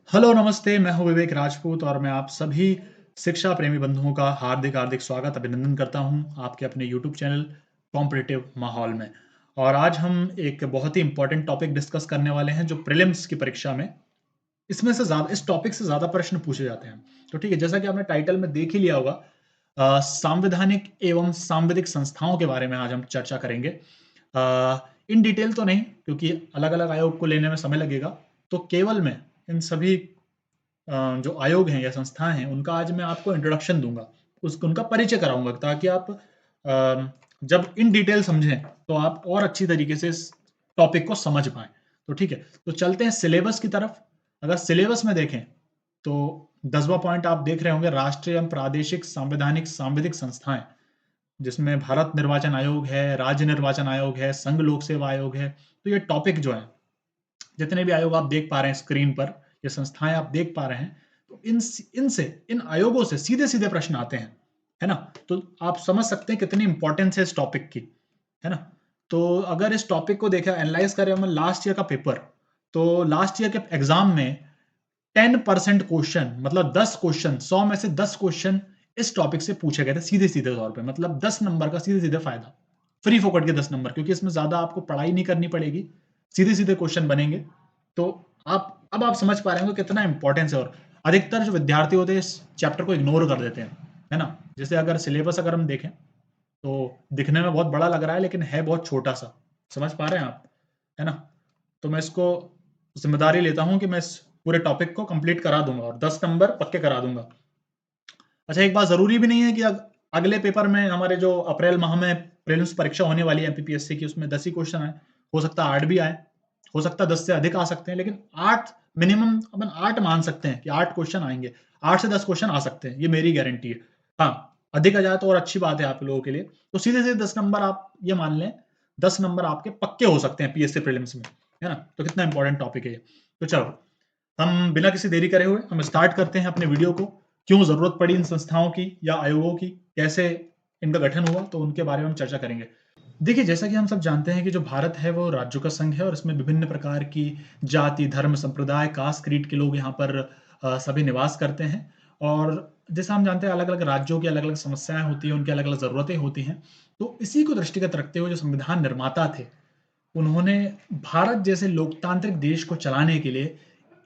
Hello नमस्ते, मैं हूँ विवेक राजपूत और मैं आप सभी शिक्षा प्रेमी बंधुओं का हार्दिक हार्दिक स्वागत अभिनंदन करता हूँ आपके अपने यूट्यूब चैनल कॉम्पिटिटिव माहौल में। और आज हम एक बहुत ही इंपॉर्टेंट टॉपिक डिस्कस करने वाले हैं जो प्रीलिम्स की परीक्षा में इसमें से ज़्यादा इस टॉपिक से ज़्यादा प्रश्न पूछे जाते हैं। तो ठीक है, जैसा कि आपने टाइटल में देख ही लिया होगा, सांविधानिक एवं सांविधिक संस्थाओं के बारे में आज हम चर्चा करेंगे। इन डिटेल तो नहीं, क्योंकि अलग-अलग आयोग को लेने में समय लगेगा। तो केवल मैं इन सभी जो आयोग हैं या संस्थाएँ हैं, उनका आज मैं आपको इंट्रोडक्शन दूँगा, उनका परिचय कराऊँगा ताकि आप जब इन डिटेल समझें, तो आप और अच्छी तरीके से इस टॉपिक को समझ पाएँ। तो ठीक है, तो चलते हैं सिलेबस की तरफ। अगर सिलेबस में देखें, तो 10वां पॉइंट आप देख रहे होंगे, राष्ट्रीय एवं प्रादेशिक संवैधानिक सांविधिक संस्थाएँ, जिसमें भारत निर्वाचन आयोग है, राज्य निर्वाचन आयोग है, संघ लोक सेवा आयोग है। तो ये टॉपिक जो है, जितने भी आयोग आप देख पा रहे हैं स्क्रीन पर, ये संस्थाएँ आप देख पा रहे हैं, तो इन आयोगों से सीधे-सीधे प्रश्न आते हैं, है ना? तो आप समझ सकते हैं कितनी इम्पोर्टेंस है इस टॉपिक की, है ना? तो अगर इस टॉपिक को देखा एनालाइज़ करें हम लास्ट ईयर का पेपर, तो लास्ट ईयर के एग्ज़ाम में 10% क्वेश्चन, मतलब 10 क्वेश्चन, 100 में से 10 क्वेश्चन इस टॉपिक से पूछे गए थे सीधे-सीधे तौर पे, मतलब 10 नंबर का सीधे-सीधे फ़ायदा। फ्री फोकट के 10 नंबर, क्योंकि इसमें ज़्यादा आपको पढ़ाई नहीं करनी पड़ेगी, सीधे-सीधे क्वेश्चन बनेंगे। तो अब आप समझ पा रहे होंगे कितना इम्पोर्टेंस है। और अधिकतर जो विद्यार्थी होते हैं इस चैप्टर को इग्नोर कर देते हैं, है ना? जैसे अगर सिलेबस अगर हम देखें, तो दिखने में बहुत बड़ा लग रहा है लेकिन है बहुत छोटा-सा। समझ पा रहे हैं आप? है ना? तो मैं इसको ज़िम्मेदारी लेता हूँ कि मैं इस पूरे टॉपिक को कंप्लीट करा दूँगा और 10 नंबर पक्के करा दूँगा। अच्छा, एक बात ज़रूरी भी नहीं है कि अगले पेपर में हमारे जो अप्रैल माह में प्रीलिम्स परीक्षा होने वाली है एमपीपीएससी की, उसमें 10 ही क्वेश्चन आए। हो सकता है 8 भी आए, हो सकता है 10 से अधिक आ सकते हैं, लेकिन 8 मिनिमम अपन 8 मान सकते हैं कि 8 क्वेश्चन आएँगे। 8 से 10 क्वेश्चन आ सकते हैं, ये मेरी गारंटी है। हाँ, अधिक आ जाए तो और अच्छी बात है आप लोगों के लिए। तो सीधे-सीधे 10 नंबर आप ये मान लें, 10 नंबर आपके पक्के हो सकते हैं पीएससी प्रीलिम्स में, है ना? तो कितना इंपॉर्टेंट टॉपिक है ये। तो चलो, हम बिना किसी देरी करे हुए हम स्टार्ट करते हैं अपने वीडियो को। क्यों ज़रूरत पड़ी इन संस्थाओं की या आयोगों की, कैसे इनका गठन हुआ, तो उनके बारे में हम चर्चा करेंगे। देखिए, जैसा कि हम सब जानते हैं कि जो भारत है वो राज्यों का संघ है और इसमें विभिन्न प्रकार की जाति, धर्म, संप्रदाय, कास्ट, क्रीड के लोग यहाँ पर सभी निवास करते हैं। और जैसा हम जानते हैं अलग-अलग राज्यों की अलग-अलग समस्याएँ होती हैं, उनकी अलग-अलग ज़रूरतें होती हैं। तो इसी को दृष्टिगत रखते हुए जो संविधान निर्माता थे, उन्होंने भारत जैसे लोकतांत्रिक देश को चलाने के लिए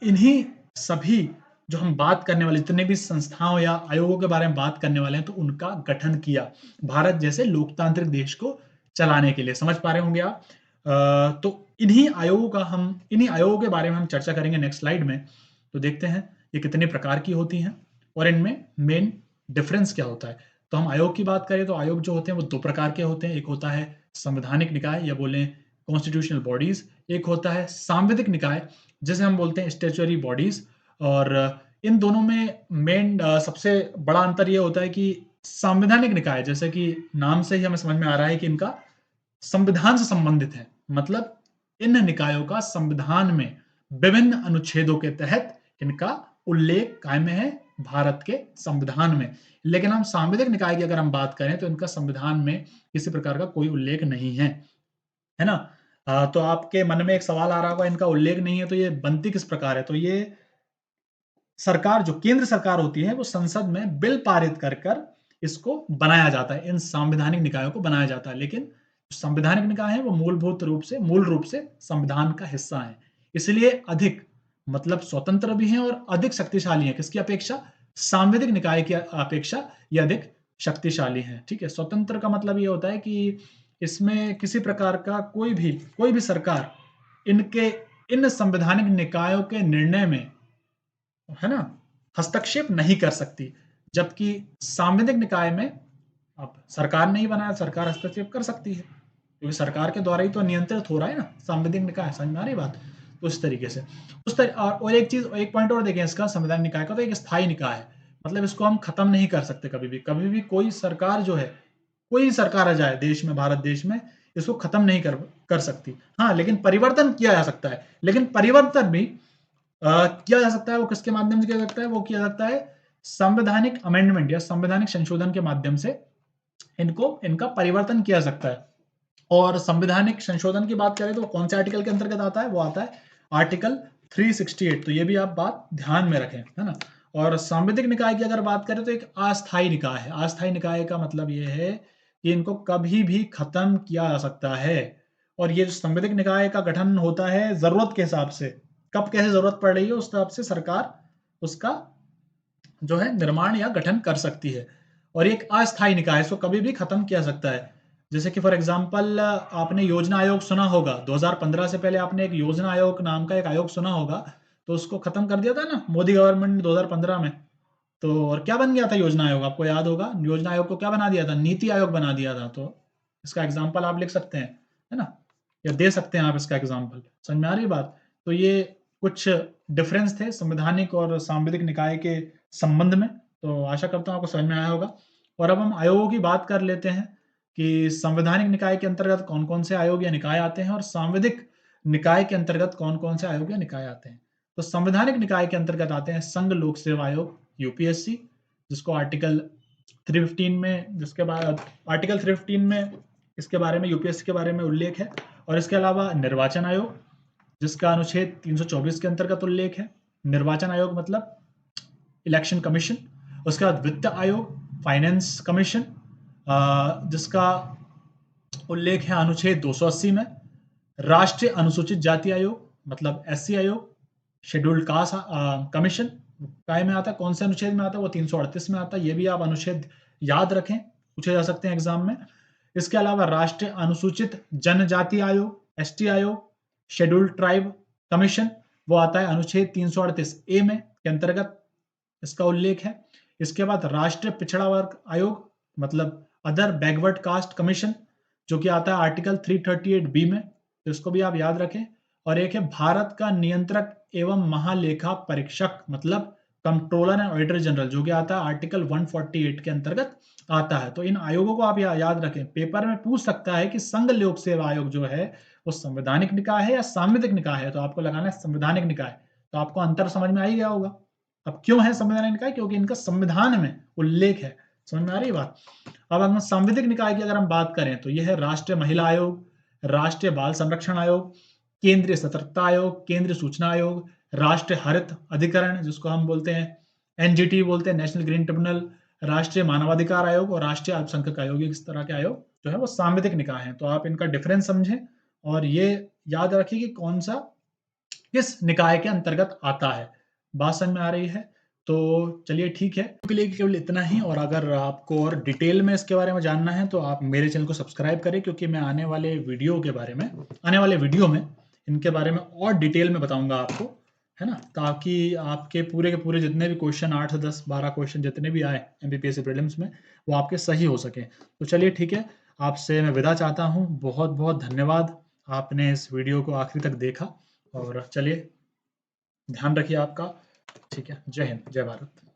इन्हीं सभी जो हम बात करने वाले जितने भी संस्थाओं या आयोगों के बारे में बात करने वाले हैं, तो उनका गठन किया, भारत जैसे लोकतांत्रिक देश को चलाने के लिए। समझ पा रहे होंगे आप? तो इन्हीं आयोगों के बारे में हम चर्चा करेंगे नेक्स्ट स्लाइड में। तो देखते हैं ये कितने प्रकार की होती हैं और इनमें मेन डिफरेंस क्या होता है। तो हम आयोग की बात करें तो आयोग जो होते हैं वो 2 प्रकार के होते हैं। एक होता है संवैधानिक निकाय या बोलें कॉन्स्टिट्यूशनल बॉडीज़, एक होता है सांविधिक निकाय, जिसे हम बोलते हैं स्टैट्यूटरी बॉडीज़। और इन दोनों में मेन सबसे बड़ा अंतर ये होता है कि संवैधानिक निकाय, जैसे कि नाम से ही हमें समझ में आ रहा है कि इनका संविधान से संबंधित है। मतलब इन निकायों का संविधान में विभिन्न अनुच्छेदों के तहत इनका उल्लेख कायम है भारत के संविधान में। लेकिन हम सांविधिक निकाय की अगर हम बात करें तो इनका संविधान में किसी प्रकार का कोई उल्लेख नहीं है। है ना? तो आपके मन में एक सवाल आ रहा होगा, इनका उल्लेख नहीं है तो ये बनती किस प्रकार है? तो ये सरकार, जो केंद्र सरकार होती है, वो संसद में बिल पारित कर इसको बनाया जाता है, इन संवैधानिक निकायों को बनाया जाता है। लेकिन संवैधानिक निकाय है वो मूल रूप से संविधान का हिस्सा है। इसलिए अधिक, मतलब स्वतंत्र भी हैं और अधिक शक्तिशाली हैं। किसकी अपेक्षा? सांविधिक निकाय की अपेक्षा ये अधिक शक्तिशाली हैं। ठीक है? स्वतंत्र का मतलब ये होता है कि इसमें किसी प्रकार का कोई भी सरकार इनके इन संवैधानिक निकायों के निर्णय में, है ना, हस्तक्षेप नहीं कर सकती। जबकि सांविधिक निकाय में अब सरकार ने ही बनाया, सरकार हस्तक्षेप कर सकती है, क्योंकि सरकार के द्वारा ही तो नियंत्रित हो रहा है ना सांविधिक निकाय। समझ में आ रही बात? तो इस तरीके से और एक पॉइंट और देखें इसका, संविधान निकाय का, तो एक स्थायी निकाय है। मतलब इसको हम खत्म नहीं कर सकते कभी भी कोई सरकार जो है, कोई सरकार आ जाए देश में, भारत देश में, इसको खत्म नहीं कर सकती। हाँ, लेकिन परिवर्तन किया जा सकता है। लेकिन परिवर्तन भी किया जा सकता है, वो किसके माध्यम से किया जा सकता है? वो किया जाता है संवैधानिक अमेंडमेंट या संवैधानिक संशोधन के माध्यम से इनका परिवर्तन किया जा सकता है। और संवैधानिक संशोधन की बात करें तो कौन से आर्टिकल के अंतर्गत आता है? वो आता है आर्टिकल 368, तो ये भी आप बात ध्यान में रखें, है ना। और सांविधिक निकाय की अगर बात करें तो एक अस्थायी निकाय है। अस्थायी निकाय का मतलब ये है कि इनको कभी भी खत्म किया जा सकता है। और ये जो सांविधिक निकाय का गठन होता है जरूरत के हिसाब से, कब कैसे जरूरत पड़ रही है उस हिसाब से सरकार उसका जो है निर्माण या गठन कर सकती है। और एक अस्थायी निकाय, इसको कभी भी खत्म किया जा सकता है। जैसे कि फॉर एग्जांपल आपने योजना आयोग सुना होगा, 2015 से पहले आपने एक योजना आयोग नाम का एक आयोग सुना होगा, तो उसको खत्म कर दिया था ना मोदी गवर्नमेंट ने 2015 में। तो और क्या बन गया था योजना आयोग, आपको याद होगा, योजना आयोग को क्या बना दिया था, नीति आयोग बना दिया था। तो इसका एग्जाम्पल आप लिख सकते हैं, है ना, या दे सकते हैं आप इसका एग्जाम्पल। समझ में आ रही बात। तो ये कुछ डिफरेंस थे संवैधानिक और सांविधिक निकाय के संबंध में। तो आशा करता हूँ आपको समझ में आया होगा। और अब हम आयोगों की बात कर लेते हैं कि संवैधानिक निकाय के अंतर्गत कौन कौन से आयोग या निकाय आते हैं और सांविधिक निकाय के अंतर्गत कौन कौन से आयोग या निकाय आते हैं। तो संवैधानिक निकाय के अंतर्गत आते हैं संघ लोक सेवा आयोग यूपीएससी, जिसको आर्टिकल 315 में, जिसके बाद आर्टिकल 315 में इसके बारे में, यूपीएससी के बारे में उल्लेख है। और इसके अलावा निर्वाचन आयोग, जिसका अनुच्छेद 324 के अंतर्गत उल्लेख है। निर्वाचन आयोग मतलब इलेक्शन कमीशन। उसके बाद वित्त आयोग, फाइनेंस कमीशन, जिसका उल्लेख है अनुच्छेद 280 में। राष्ट्रीय अनुसूचित जाति आयोग मतलब एससी आयोग, शेड्यूल्ड कास्ट कमीशन काय में आता है, कौन से अनुच्छेद में आता है, वो 338 में आता है। ये भी आप अनुच्छेद याद रखें, पूछे जा सकते हैं एग्जाम में। इसके अलावा राष्ट्रीय अनुसूचित जनजाति आयोग एसटी आयोग, शेड्यूल्ड ट्राइब कमीशन, वो आता है अनुच्छेद 338 ए में के अंतर्गत इसका उल्लेख है। इसके बाद राष्ट्रीय पिछड़ा वर्ग आयोग मतलब अदर बैकवर्ड कास्ट कमीशन, जो कि आता है आर्टिकल 338 बी में, तो इसको भी आप याद रखें। और एक है भारत का नियंत्रक एवं महालेखा परीक्षक मतलब कंट्रोलर एंड ऑडिटर जनरल, जो कि आता है आर्टिकल 148 के अंतर्गत आता है। तो इन आयोगों को आप याद रखें। पेपर में पूछ सकता है कि संघ लोक सेवा आयोग जो है वो संवैधानिक निकाय है या सांविधिक निकाय है, तो आपको लगाना है संवैधानिक निकाय। तो आपको अंतर समझ में आ ही गया होगा। अब क्यों है संवैधानिक निकाय, क्योंकि इनका संविधान में उल्लेख है। समझ में आ रही बात। अब हम सांविधिक निकाय की अगर हम बात करें तो यह है राष्ट्रीय महिला आयोग, राष्ट्रीय बाल संरक्षण आयोग, केंद्रीय सतर्कता आयोग, केंद्रीय सूचना आयोग, राष्ट्रीय हरित अधिकरण जिसको हम बोलते हैं एनजीटी बोलते हैं, नेशनल ग्रीन ट्रिब्यूनल, राष्ट्रीय मानवाधिकार आयोग और राष्ट्रीय अल्पसंख्यक आयोग। इस तरह के आयोग जो है वो सांविधिक निकाय है। तो आप इनका डिफरेंस समझें और ये याद रखिए कि कौन सा किस निकाय के अंतर्गत आता है। बात समझ में आ रही है। तो चलिए ठीक है, के लिए केवल इतना ही। और अगर आपको और डिटेल में इसके बारे में जानना है तो आप मेरे चैनल को सब्सक्राइब करें, क्योंकि मैं आने वाले वीडियो में इनके बारे में और डिटेल में बताऊंगा आपको, है ना, ताकि आपके पूरे के पूरे जितने भी क्वेश्चन 8 से 10 12 क्वेश्चन जितने भी आए एमपीपीएससी प्रीलिम्स में वो आपके सही हो सके। तो चलिए ठीक है, आपसे मैं विदा चाहता हूँ। बहुत बहुत धन्यवाद, आपने इस वीडियो को आखिरी तक देखा। और चलिए, ध्यान रखिए आपका। ठीक है, जय हिंद, जय भारत।